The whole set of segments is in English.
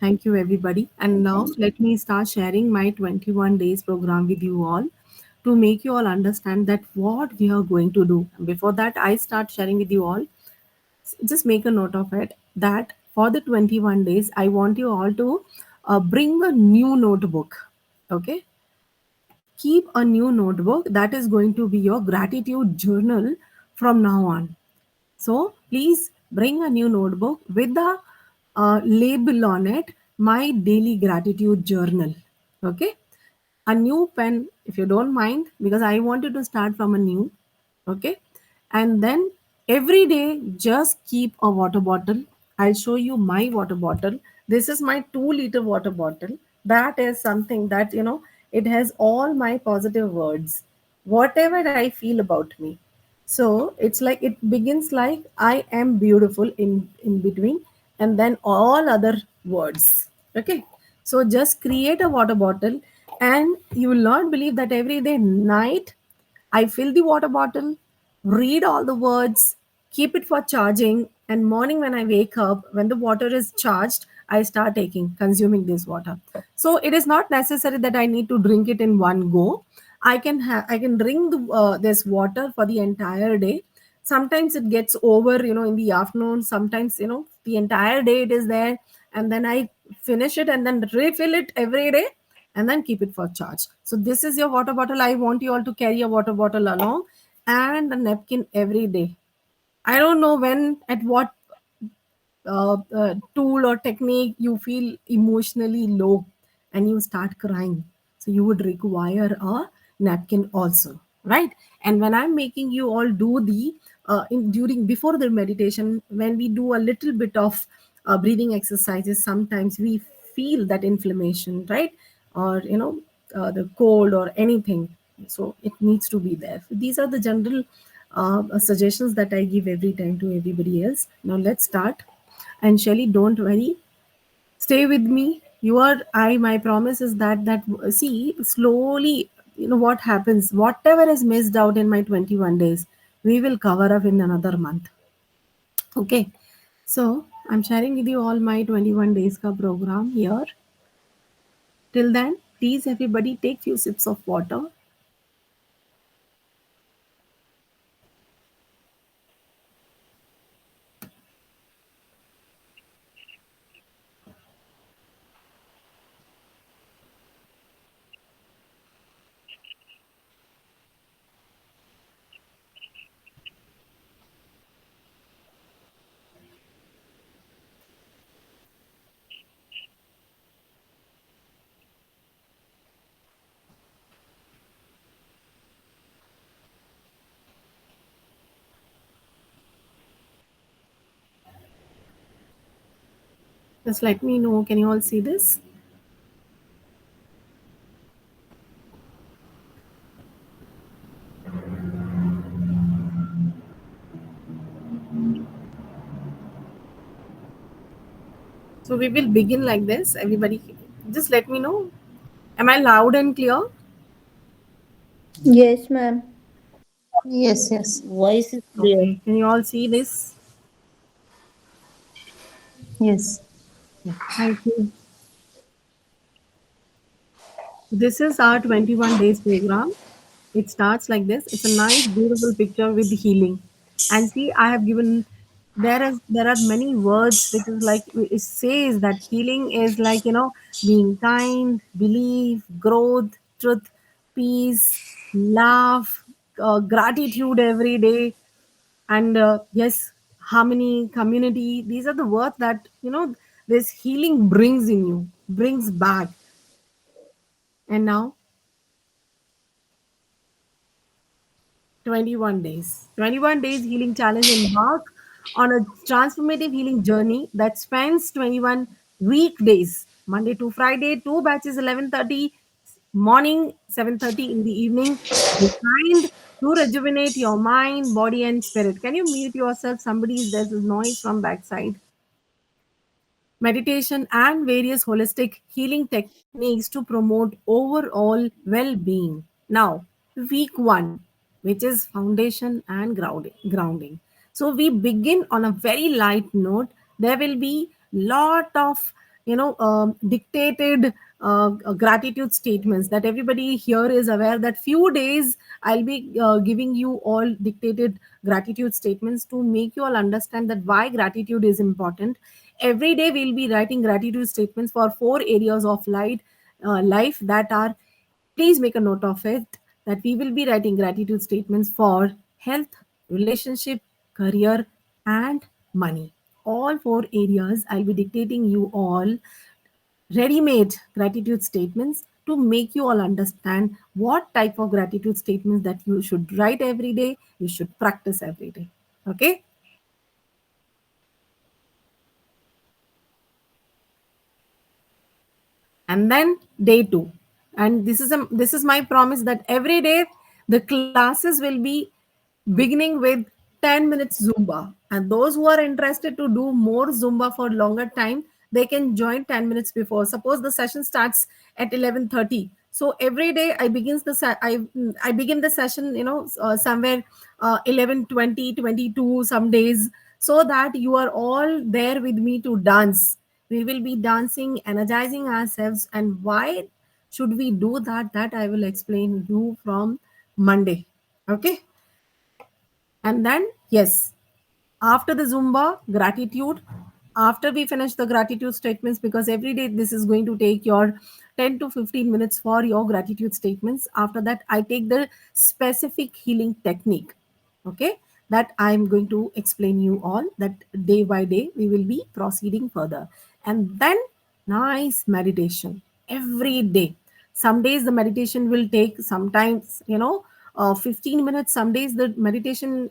Thank you, everybody. And now let me start sharing my 21 days program with you all to make you all understand that what we are going to do. Before that, I start sharing with you all, just make a note of it that for the 21 days, I want you all to bring a new notebook. Okay. Keep a new notebook that is going to be your gratitude journal from now on. So please bring a new notebook with the label on it, my daily gratitude journal. Okay. A new pen, if you don't mind, because I wanted to start from a new. Okay. And then every day, just keep a water bottle. I'll show you my water bottle. This is my 2 liter water bottle. That is something that, it has all my positive words, whatever I feel about me. So it's like it begins like I am beautiful in between, and then all other words. Okay. So just create a water bottle, and you will not believe that every day night I fill the water bottle, read all the words, keep it for charging, and morning when I wake up, when the water is charged, I start consuming this water. So it is not necessary that I need to drink it in one go. I can drink this water for the entire day. Sometimes it gets over, in the afternoon. Sometimes, the entire day it is there, and then I finish it and then refill it every day and then keep it for charge. So this is your water bottle. I want you all to carry a water bottle along and a napkin every day. I don't know when, at what tool or technique you feel emotionally low and you start crying. So you would require a napkin also, right? And when I'm making you all do the during before the meditation, when we do a little bit of breathing exercises, sometimes we feel that inflammation, right? Or the cold or anything. So it needs to be there. So these are the general suggestions that I give every time to everybody else. Now let's start. And Shelly, don't worry. Stay with me. You are I. My promise is that see slowly. What happens? Whatever is missed out in my 21 days, we will cover up in another month. Okay. So I'm sharing with you all my 21 days ka program here. Till then, please everybody take few sips of water. Just let me know. Can you all see this? So we will begin like this. Everybody, just let me know. Am I loud and clear? Yes, ma'am. Yes, yes. Voice is clear. Okay. Can you all see this? Yes. Thank you. This is our 21 days program. It starts like this. It's a nice, beautiful picture with healing. And see, I have given there are many words which is like it says that healing is like being kind, belief, growth, truth, peace, love, gratitude every day, and yes, harmony, community. These are the words that this healing brings in you, brings back. And now 21 days. 21 days healing challenge embark on a transformative healing journey that spans 21 weekdays, Monday to Friday, two batches 11:30 morning, 7:30 in the evening, designed to rejuvenate your mind, body and spirit. Can you mute yourself? There's a noise from backside. Meditation, and various holistic healing techniques to promote overall well being. Now, week one, which is foundation and grounding. So, we begin on a very light note. There will be lot of dictated gratitude statements, that everybody here is aware that few days I'll be giving you all dictated gratitude statements to make you all understand that why gratitude is important. Every day we'll be writing gratitude statements for four areas of life that are, please make a note of it, that we will be writing gratitude statements for health, relationship, career, and money. All four areas I'll be dictating you all ready made gratitude statements to make you all understand what type of gratitude statements that you should write every day, you should practice every day. Okay. And then day 2, and this is my promise that every day the classes will be beginning with 10 minutes zumba, and those who are interested to do more zumba for longer time, they can join 10 minutes before. Suppose the session starts at 11:30, so every day I begin the session, somewhere 11:20, 22 some days, so that you are all there with me to dance. We will be dancing, energizing ourselves. And why should we do that? That I will explain you from Monday. Okay. And then, yes, after the Zumba, gratitude. After we finish the gratitude statements, because every day this is going to take your 10 to 15 minutes for your gratitude statements. After that, I take the specific healing technique. Okay. That I'm going to explain you all, that day by day we will be proceeding further. And then, nice meditation every day. Some days the meditation will take sometimes, 15 minutes. Some days the meditation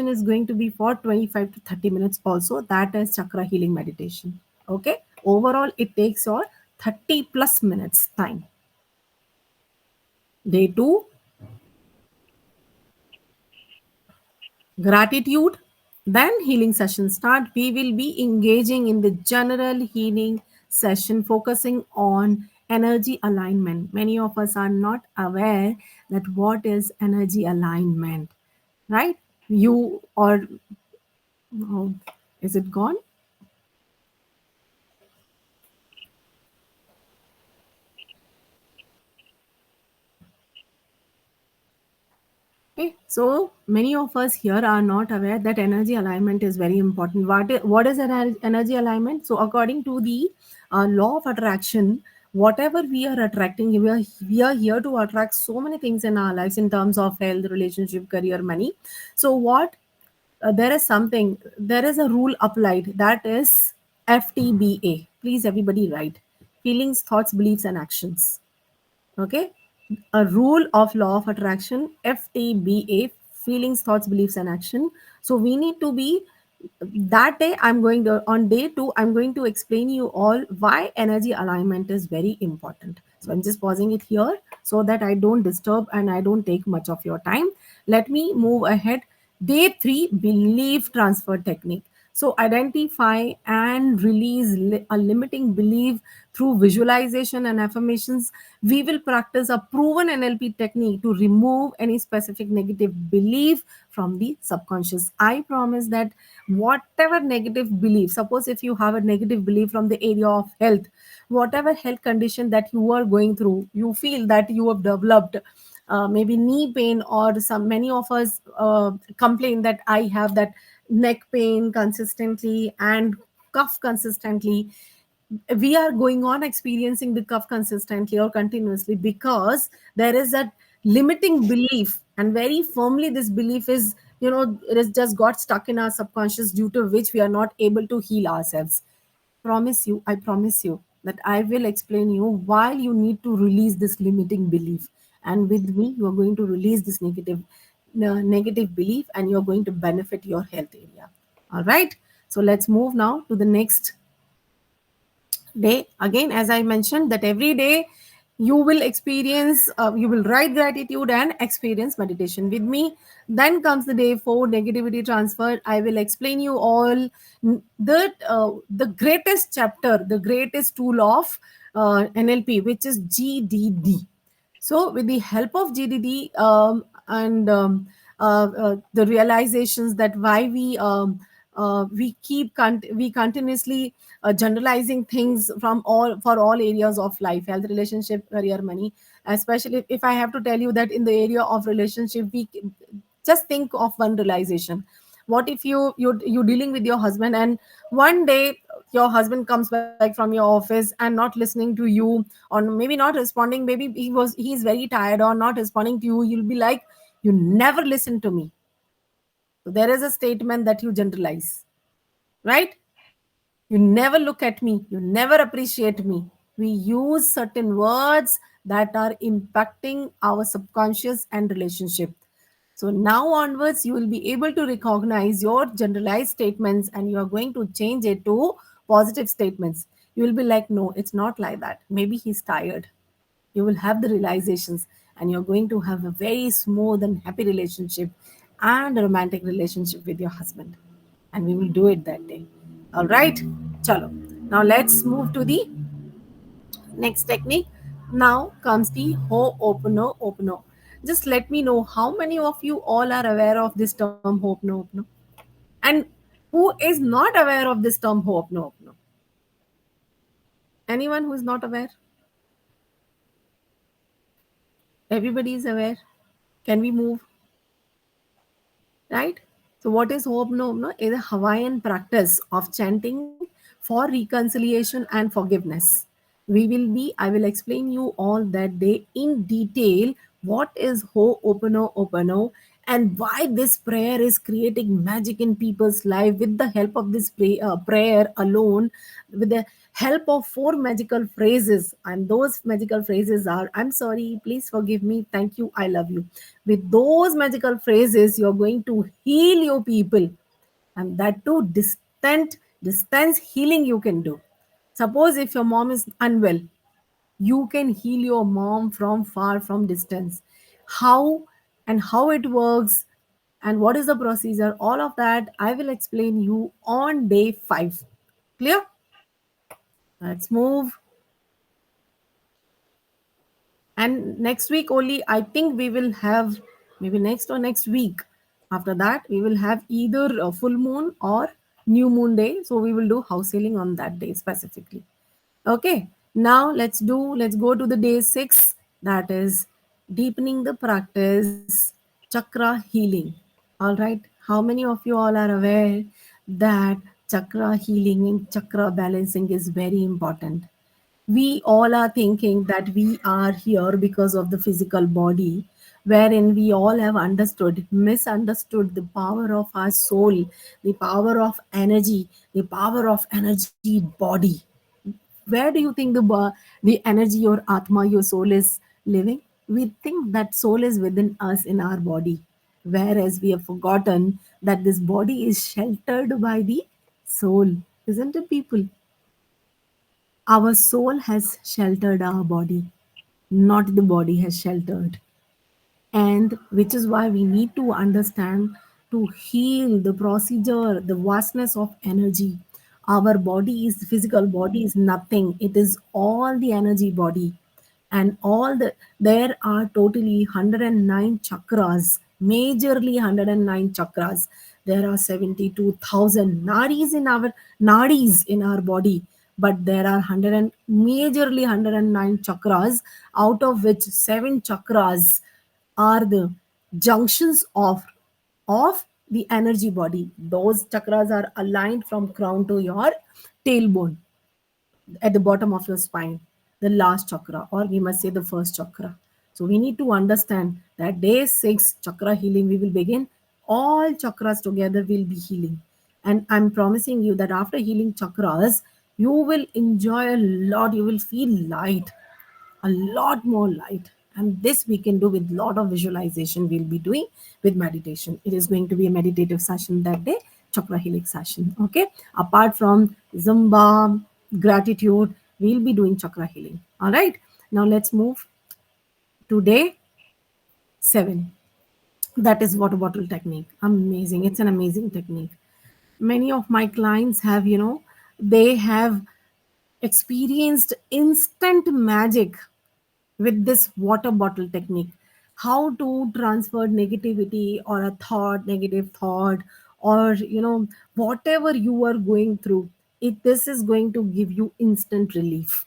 is going to be for 25 to 30 minutes also. That is chakra healing meditation. Okay. Overall it takes your 30 plus minutes time. Day 2, gratitude, then healing session start. We will be engaging in the general healing session, focusing on energy alignment. Many of us are not aware that what is energy alignment, right? You or oh, is it gone? Okay, so many of us here are not aware that energy alignment is very important. What is energy alignment? So, according to the law of attraction, whatever we are attracting, we are here to attract so many things in our lives in terms of health, relationship, career, money. So, there is a rule applied, that is FTBA. Please, everybody, write feelings, thoughts, beliefs, and actions. Okay. A rule of law of attraction, FTBA, feelings, thoughts, beliefs, and action. So we need to be, that day I'm going to, on day 2 I'm going to explain you all why energy alignment is very important. So I'm just pausing it here so that I don't disturb and I don't take much of your time. Let me move ahead. Day 3, belief transfer technique. So identify and release a limiting belief through visualization and affirmations. We will practice a proven NLP technique to remove any specific negative belief from the subconscious. I promise that whatever negative belief, suppose if you have a negative belief from the area of health, whatever health condition that you are going through, you feel that you have developed maybe knee pain, or some many of us complain that I have that neck pain consistently and cough consistently. We are going on experiencing the cough consistently or continuously because there is a limiting belief, and very firmly this belief is, it has just got stuck in our subconscious, due to which we are not able to heal ourselves. I promise you that I will explain you why you need to release this limiting belief. And with me, you are going to release this negative belief, and you're going to benefit your health area. All right. So let's move now to the next day. Again, as I mentioned, that every day you will write gratitude and experience meditation with me. Then comes the day 4, negativity transfer. I will explain you all the greatest chapter, the greatest tool of NLP, which is GDD. So, with the help of GDD, and the realizations that why we we continuously generalizing things from all for all areas of life, health, relationship, career, money. Especially if I have to tell you that in the area of relationship, just think of one realization. What if you're dealing with your husband, and one day your husband comes back from your office and not listening to you, or maybe not responding, maybe he's very tired or not responding to you, you'll be like, you never listen to me. So there is a statement that you generalize, right? You never look at me, you never appreciate me. We use certain words that are impacting our subconscious and relationship. So now onwards, you will be able to recognize your generalized statements, and you are going to change it to positive statements. You will be like, no, it's not like that. Maybe he's tired. You will have the realizations, and you're going to have a very smooth and happy relationship and a romantic relationship with your husband. And we will do it that day. All right. Chalo. Now let's move to the next technique. Now comes the Ho'oponopono. Just let me know how many of you all are aware of this term Ho'oponopono, and who is not aware of this term Ho'oponopono. Anyone who is not aware? Everybody is aware. Can we move? Right? So, what is Ho'oponopono? Is a Hawaiian practice of chanting for reconciliation and forgiveness. I will explain you all that day in detail what is Ho'oponopono and why this prayer is creating magic in people's life with the help of this prayer alone, with the help of four magical phrases. And those magical phrases are, I'm sorry, please forgive me, thank you, I love you. With those magical phrases, you're going to heal your people, and that too distance healing you can do. Suppose if your mom is unwell, you can heal your mom from far, from distance. How and how it works and what is the procedure, all of that I will explain you on day 5. Clear? Let's move. And next week only, I think we will have, maybe next or next week after that, we will have either a full moon or new moon day. So we will do house healing on that day specifically. Okay, now let's go to the day 6, that is deepening the practice, chakra healing. All right, how many of you all are aware that chakra healing and chakra balancing is very important? We all are thinking that we are here because of the physical body, wherein we all have misunderstood the power of our soul, the power of energy, the power of energy body. Where do you think the energy, your atma, your soul is living? We think that soul is within us in our body, whereas we have forgotten that this body is sheltered by the soul. Isn't it, people? Our soul has sheltered our body, not the body has sheltered. And which is why we need to understand, to heal the procedure, the vastness of energy. Our body is, physical body is nothing, it is all the energy body. And all the, there are totally 109 chakras, majorly 109 chakras. There are 72,000 nadis in our body, but there are 100 and majorly 109 chakras, out of which 7 chakras are the junctions of the energy body. Those chakras are aligned from crown to your tailbone, at the bottom of your spine, the last chakra, or we must say the first chakra. So we need to understand that day 6 chakra healing we will begin. All chakras together will be healing. And I'm promising you that after healing chakras, you will enjoy a lot. You will feel light, a lot more light. And this we can do with lot of visualization. We'll be doing with meditation. It is going to be a meditative session that day, chakra healing session. Okay, apart from zumba, gratitude, we'll be doing chakra healing. All right, now let's move to day 7. That is water bottle technique. Amazing, it's an amazing technique. Many of my clients have, they have experienced instant magic with this water bottle technique. How to transfer negativity or a thought, negative thought, or whatever you are going through, this is going to give you instant relief.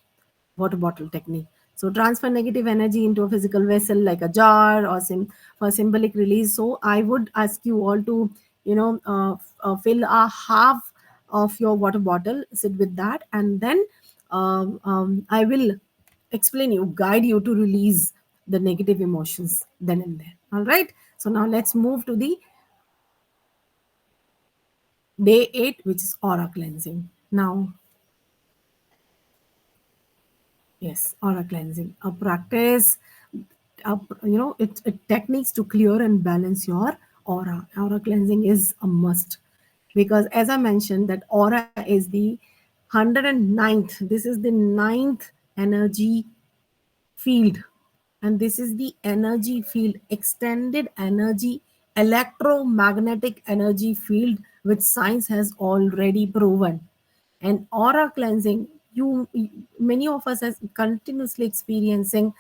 Water bottle technique. So transfer negative energy into a physical vessel like a jar, or for symbolic release. So I would ask you all to fill a half of your water bottle, sit with that, and then I will explain you, guide you to release the negative emotions then and there. All right. So now let's move to the day 8, which is aura cleansing. Now, yes, aura cleansing, a practice, it techniques to clear and balance your aura. Aura cleansing is a must, because as I mentioned, that aura is the 109th. This is the ninth energy field, and this is the energy field, extended energy, electromagnetic energy field, which science has already proven. And aura cleansing, you many of us are continuously experiencing.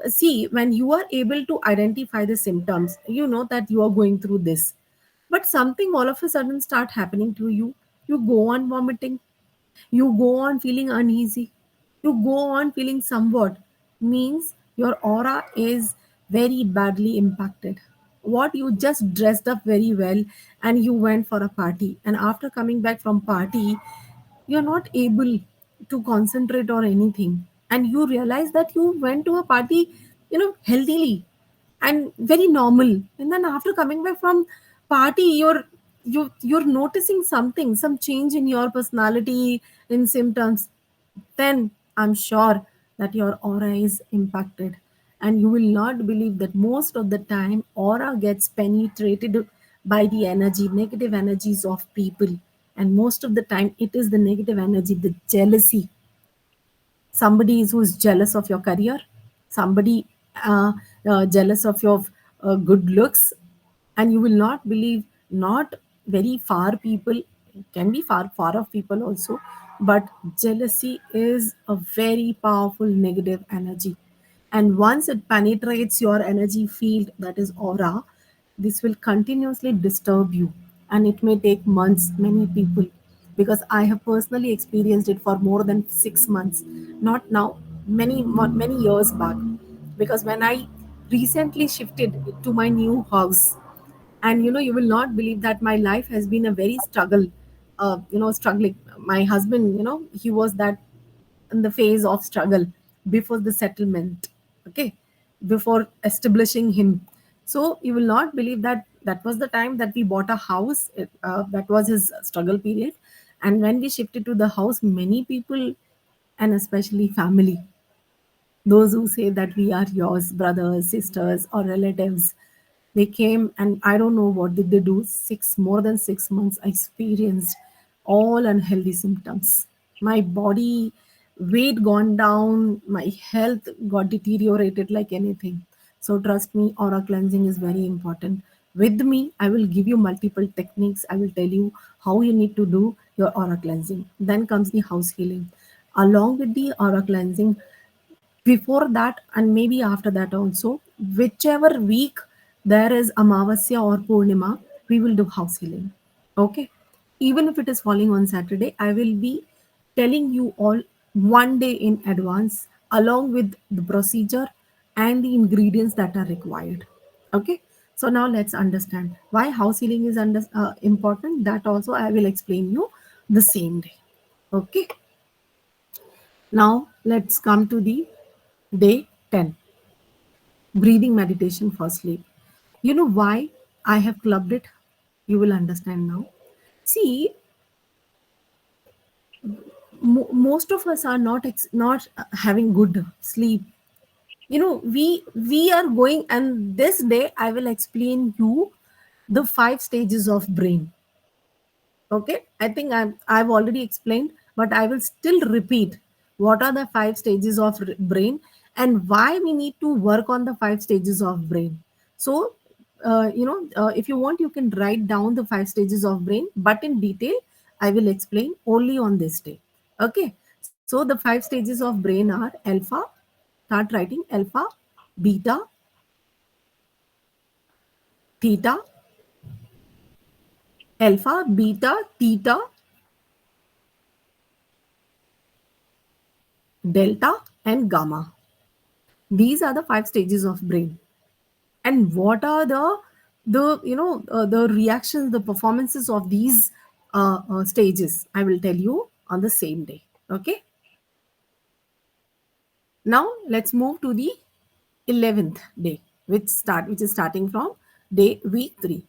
See, when you are able to identify the symptoms, you know that you are going through this, but something all of a sudden start happening to you. You go on vomiting, you go on feeling uneasy, you go on feeling somewhat, means your aura is very badly impacted. What, you just dressed up very well and you went for a party, and after coming back from party, you're not able to concentrate or anything, and you realize that you went to a party healthily and very normal, and then after coming back from party, you're noticing something, some change in your personality, in symptoms. Then I'm sure that your aura is impacted, and you will not believe that most of the time aura gets penetrated by the energy, negative energies of people. And most of the time it is the negative energy, the jealousy. Somebody is who's jealous of your career, somebody jealous of your good looks, and you will not believe, not very far people, it can be far off people also, but jealousy is a very powerful negative energy. And once it penetrates your energy field, that is aura, this will continuously disturb you, and it may take months, many people, because I have personally experienced it for more than 6 months, not now, many years back. Because when I recently shifted to my new house, and you will not believe that my life has been a very struggle, struggling. My husband, he was that in the phase of struggle before the settlement, okay, before establishing him. So you will not believe that that was the time that we bought a house. That was his struggle period. And when we shifted to the house, many people, and especially family, those who say that we are yours, brothers, sisters, or relatives, they came, and I don't know what did they do. More than 6 months, I experienced all unhealthy symptoms. My body weight gone down, my health got deteriorated like anything. So trust me, aura cleansing is very important. With me, I will give you multiple techniques. I will tell you how you need to do your aura cleansing. Then comes the house healing. Along with the aura cleansing, before that and maybe after that also, whichever week there is Amavasya or Purnima, we will do house healing. Okay. Even if it is falling on Saturday, I will be telling you all one day in advance, along with the procedure and the ingredients that are required. Okay. So now let's understand why house healing is important. That also I will explain you the same day. Okay. Now let's come to the day 10, breathing meditation for sleep. You know why I have clubbed it? You will understand now. See, most of us are not having good sleep. We are going, and this day I will explain you the 5 stages of brain. Okay, I think I've already explained, but I will still repeat what are the 5 stages of brain, and why we need to work on the 5 stages of brain. So, if you want, you can write down the 5 stages of brain, but in detail, I will explain only on this day. Okay, so the 5 stages of brain are alpha, start writing alpha, beta, theta, alpha, beta, theta, delta, and gamma. These are the five stages of brain. And what are the reactions, the performances of these stages? I will tell you on the same day. Okay. Now let's move to the 11th day, which is starting from day week 3.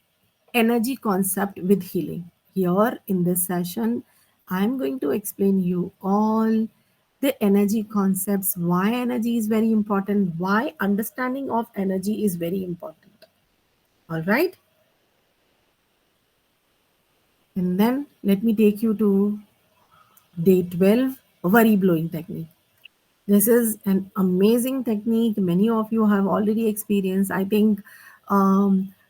Energy concept with healing. Here in this session, I'm going to explain you all the energy concepts, why energy is very important, why understanding of energy is very important. All right. And then let me take you to day 12, worry blowing technique. This is an amazing technique. Many of you have already experienced. I think,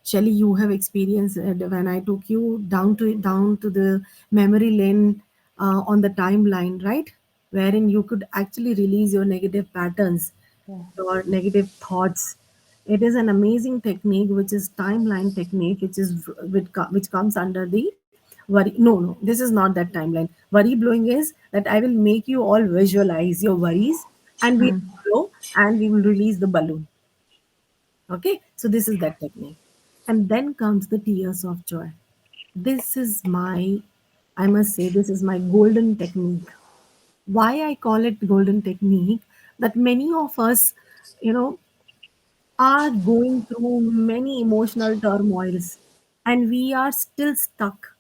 Shelly, you have experienced it when I took you down to the memory lane on the timeline, right? Wherein you could actually release your negative patterns, Yeah. your negative thoughts. It is an amazing technique, which is timeline technique, which comes under the worry. No, this is not that timeline. Worry blowing is that I will make you all visualize your worries, and we Hmm. will blow and we will release the balloon. Okay, so this is that technique. And then comes the tears of joy. This is my, I must say, this is my golden technique. Why I call it golden technique? That many of us, you know, are going through many emotional turmoils, and we are still stuck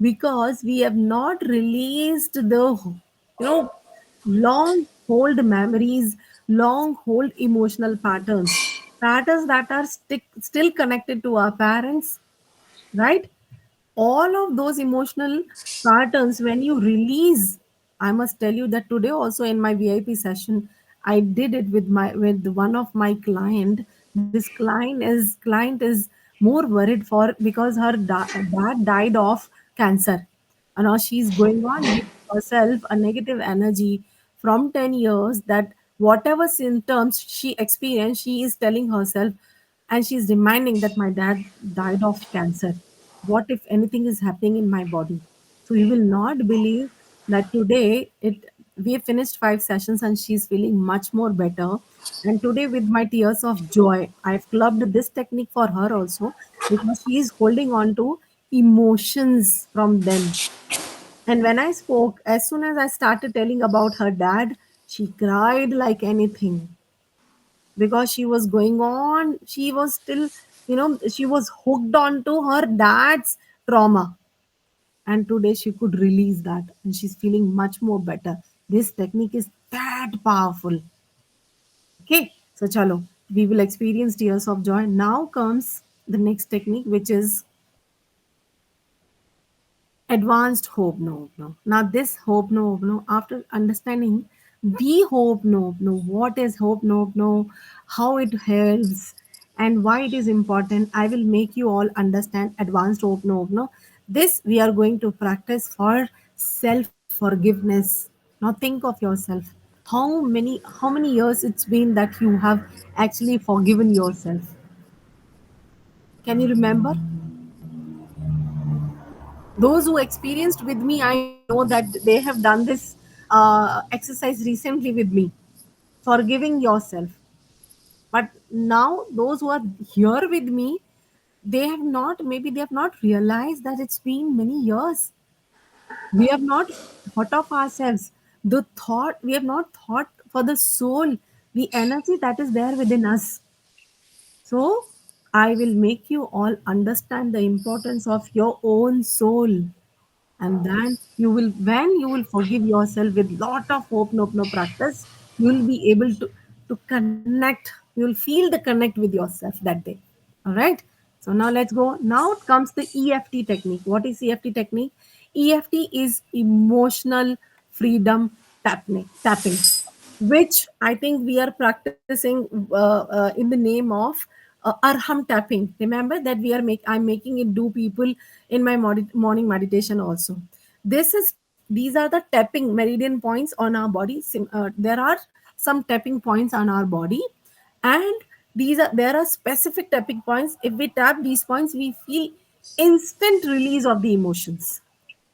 because we have not released the long hold memories, long hold emotional patterns that are still connected to our parents, right? All of those emotional patterns, when you release, I must tell you that today also in my VIP session, I did it with one of my client. This client is more worried for because her dad died of cancer, and now she's going on giving herself a negative energy from 10 years, that whatever symptoms she experienced, she is telling herself, and she's reminding that my dad died of cancer. What if anything is happening in my body? So you will not believe that today it we have finished 5 sessions and she's feeling much more better. And today, with my tears of joy, I've clubbed this technique for her also, because she is holding on to emotions from then. And when I spoke, as soon as I started telling about her dad, she cried like anything, because she was going on, she was still, she was hooked on to her dad's trauma. And today she could release that and she's feeling much more better. This technique is that powerful. Okay, so chalo, we will experience tears of joy. Now comes the next technique, which is advanced hope no no. Now this hope no no, after understanding the hope no no, what is hope no no, how it helps, and why it is important, I will make you all understand advanced hope no no. This we are going to practice for self forgiveness. Now think of yourself, how many years it's been that you have actually forgiven yourself. Can you remember? Those who experienced with me, I know that they have done this exercise recently with me, forgiving yourself. But now those who are here with me, they have not, maybe they have not realized that it's been many years. We have not thought of ourselves, the thought, we have not thought for the soul, the energy that is there within us. So I will make you all understand the importance of your own soul. And then you will, when you will forgive yourself with lot of hope no practice, you will be able to connect, you will feel the connect with yourself that day. All right. So now let's go. Now comes the EFT technique. What is EFT technique? EFT is emotional freedom tapping, which I think we are practicing in the name of Arham tapping. Remember that I'm making it do people in my morning meditation also. These are the tapping meridian points on our body. There are some tapping points on our body, and there are specific tapping points. If we tap these points, we feel instant release of the emotions.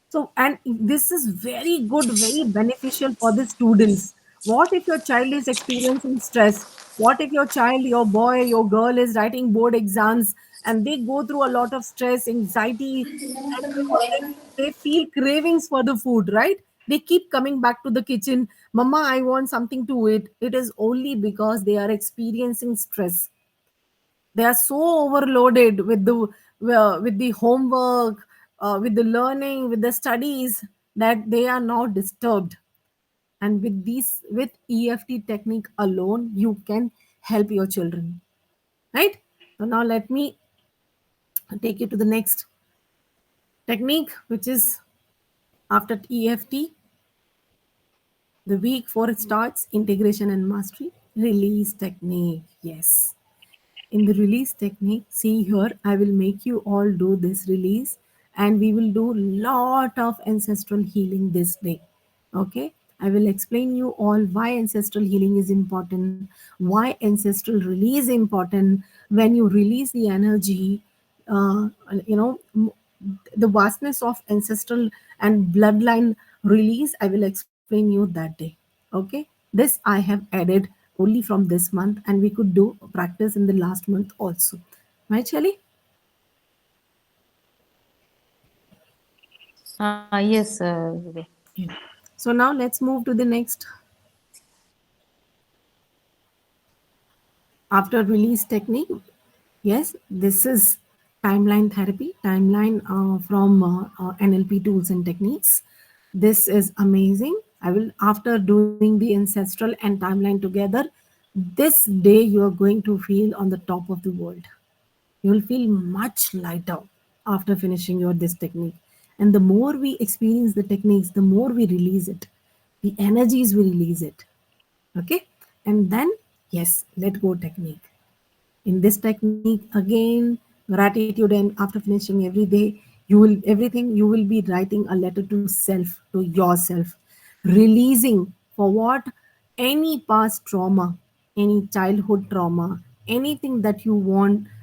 So, and this is very good, very beneficial for the students. What if your child is experiencing stress? What if your child, your boy, your girl is writing board exams and they go through a lot of stress, anxiety, and they feel cravings for the food, right? They keep coming back to the kitchen. Mama, I want something to eat. It is only because they are experiencing stress. They are so overloaded with the homework, with the learning, with the studies, that they are now disturbed. And with EFT technique alone, you can help your children, right? So now let me take you to the next technique, which is after EFT, the week 4 starts integration and mastery, release technique. Yes. In the release technique, see here, I will make you all do this release, and we will do lot of ancestral healing this day. Okay, I will explain you all why ancestral healing is important, why ancestral release is important. When you release the energy, uh, you know m- the vastness of ancestral and bloodline release, I will explain you that day. Okay, this I have added only from this month, and we could do practice in the last month also, right, Shelly? Yes, Vivek. Yeah. So now let's move to the next. After release technique, yes, this is timeline therapy, timeline from NLP tools and techniques. This is amazing. I will, after doing the ancestral and timeline together, this day you are going to feel on the top of the world. You will feel much lighter after finishing your this technique. And the more we experience the techniques, the more we release it. The energies we release it. Okay. And then, yes, let go technique. In this technique, again, gratitude, and after finishing every day, you will everything you will be writing a letter to self, to yourself, releasing for what? Any past trauma, any childhood trauma, anything that you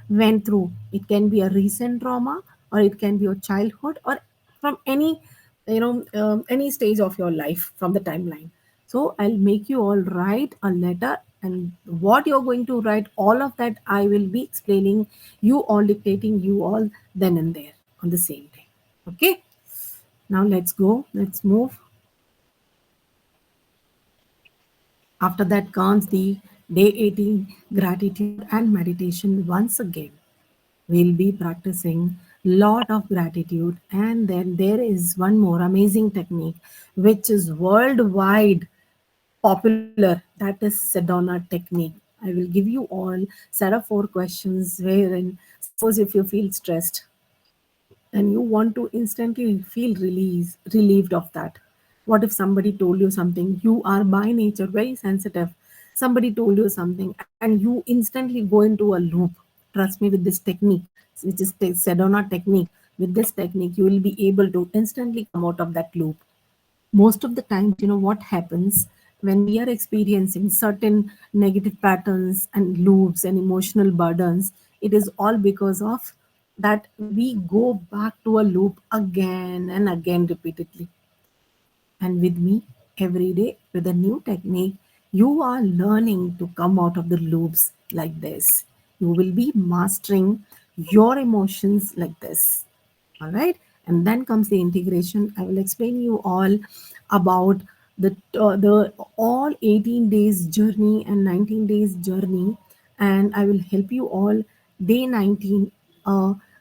went through. It can be a recent trauma, or it can be your childhood, or from any any stage of your life from the timeline. So I'll make you all write a letter, and what you're going to write, all of that I will be explaining you all, dictating you all then and there on the same day. Okay. Now let's go. Let's move. After that comes the day 18 gratitude and meditation once again. We'll be practicing lot of gratitude, and then there is one more amazing technique which is worldwide popular, that is Sedona technique. I will give you all set of 4 questions wherein, suppose if you feel stressed and you want to instantly feel relieved of that. What if somebody told you something? You are by nature very sensitive. Somebody told you something and you instantly go into a loop. Trust me, with this technique, which is Sedona technique, with this technique, you will be able to instantly come out of that loop. Most of the times, what happens when we are experiencing certain negative patterns and loops and emotional burdens, it is all because of that we go back to a loop again and again repeatedly. And with me, every day with a new technique, you are learning to come out of the loops like this. You will be mastering your emotions like this. All right. And then comes the integration. I will explain you all about the all 18 days journey and 19 days journey, and I will help you all day 19.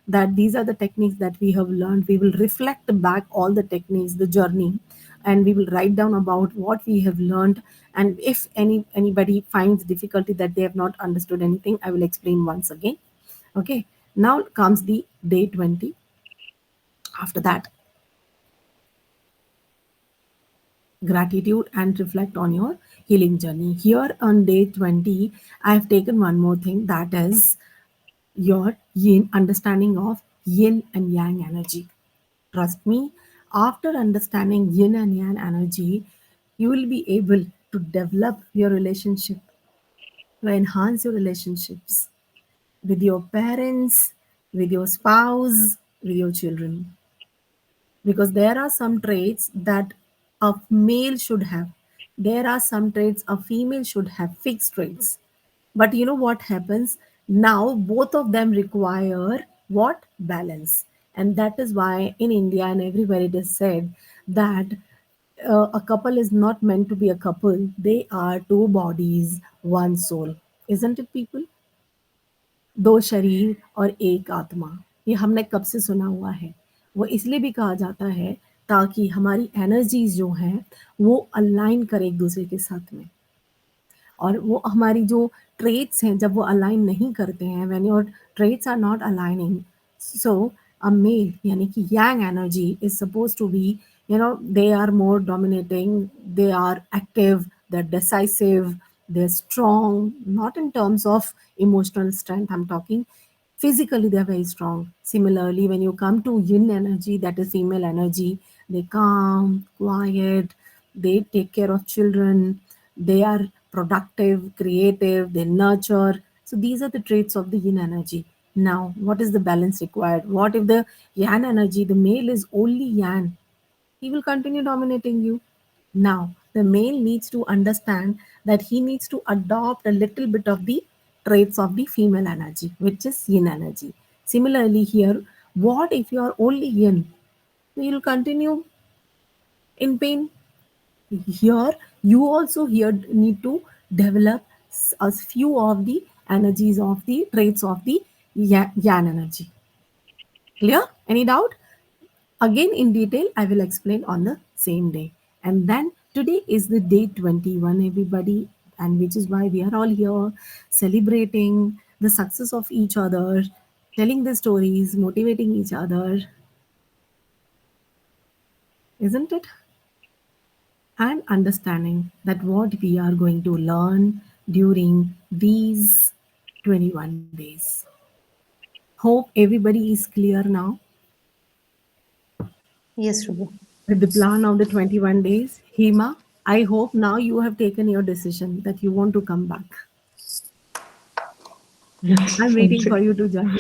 That these are the techniques that we have learned. We will reflect back all the techniques, the journey, and we will write down about what we have learned. And if anybody finds difficulty that they have not understood anything, I will explain once again. Okay. Now comes the day 20. After that, gratitude and reflect on your healing journey. Here on day 20, I have taken one more thing, that is your yin, understanding of yin and yang energy. Trust me, after understanding yin and yang energy, you will be able to develop your relationship, to enhance your relationships with your parents, with your spouse. with your children, because there are some traits that a male should have. There are some traits a female should have, fixed traits. But you know what happens? Now both of them require what? Balance. And that is why in India and everywhere it is said that a couple is not meant to be a couple. They are two bodies, one soul. Isn't it, people? दो शरीर और एक आत्मा, ये हमने कब से सुना हुआ है। वो इसलिए भी कहा जाता है ताकि हमारी एनर्जीज जो हैं वो अलाइन करें एक दूसरे के साथ में। और वो हमारी जो ट्रेट्स हैं जब वो अलाइन नहीं करते हैं, when your traits are not aligning, so a male यानी कि yang energy is supposed to be, you know, they are more dominating, they are active, they're decisive, they're strong, not in terms of emotional strength I'm talking, physically they're very strong. Similarly, when you come to yin energy, that is female energy, they calm, quiet, they take care of children, they are productive, creative, they nurture. So these are the traits of the yin energy. Now what is the balance required? What if the yang energy, the male is only yang? He will continue dominating you. Now, the male needs to understand that he needs to adopt a little bit of the traits of the female energy, which is yin energy. Similarly, here, what if you are only yin? You will continue in pain. Here, you also here need to develop a few of the energies of the traits of the yang energy. Clear? Any doubt? Again, in detail, I will explain on the same day. And then today is the day 21, everybody, and which is why we are all here celebrating the success of each other, telling the stories, motivating each other, isn't it? And understanding that what we are going to learn during these 21 days. Hope everybody is clear now Yes, Ruby. with the plan of the 21 days. Hema, I hope now you have taken your decision that you want to come back. Yes, I'm thank waiting you. for you to join.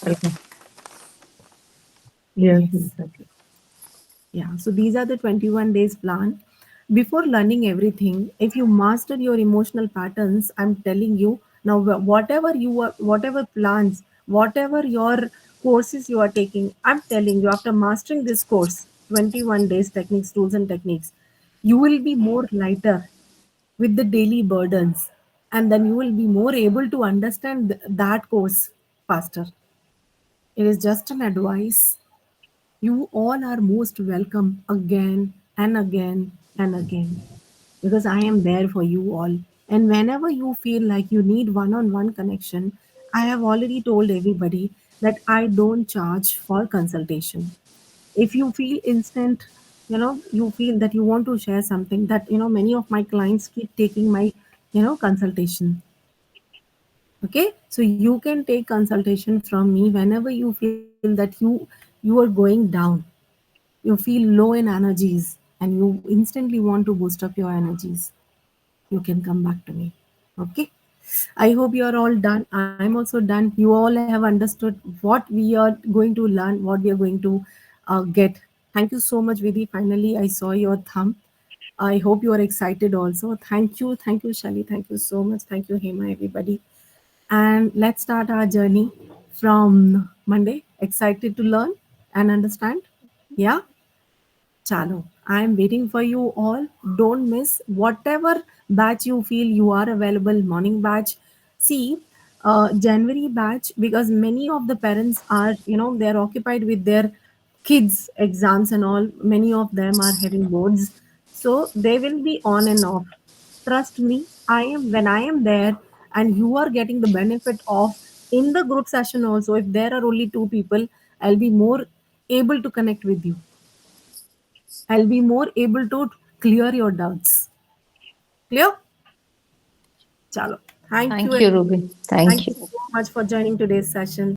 Welcome. Yes, Yes. exactly. Yeah. So these are the 21 days plan. Before learning everything, if you master your emotional patterns, I'm telling you now, whatever you are, whatever plans, whatever your courses you are taking, I'm telling you, after mastering this course, 21 days techniques, tools, and techniques, you will be more lighter with the daily burdens, and then you will be more able to understand that course faster. It is just an advice. You all are most welcome again and again and again, because I am there for you all. And whenever you feel like you need one on one connection, I have already told everybody that I don't charge for consultation. If you feel instant, you feel that you want to share something, that, many of my clients keep taking my, consultation. Okay, so you can take consultation from me whenever you feel that you are going down, you feel low in energies, and you instantly want to boost up your energies, you can come back to me. Okay, I hope you are all done. I'm also done. You all have understood what we are going to learn, what we are going to get. Thank you so much, Vidhi. Finally I saw your thumb. I hope you are excited also. Thank you, Shali. Thank you so much. Thank you, Hema, everybody. And let's start our journey from Monday. Excited to learn and understand? Yeah? Chalo. I am waiting for you all. Don't miss whatever batch you feel you are available, morning batch. See, January batch, because many of the parents are, they're occupied with their kids' exams and all. Many of them are having boards. So they will be on and off. Trust me, when I am there and you are getting the benefit of in the group session also, if there are only two people, I'll be more able to connect with you. I'll be more able to clear your doubts. Clear? Chalo. Thank you. Thank you, Ruby. Thank Thank you you. so much for joining today's session.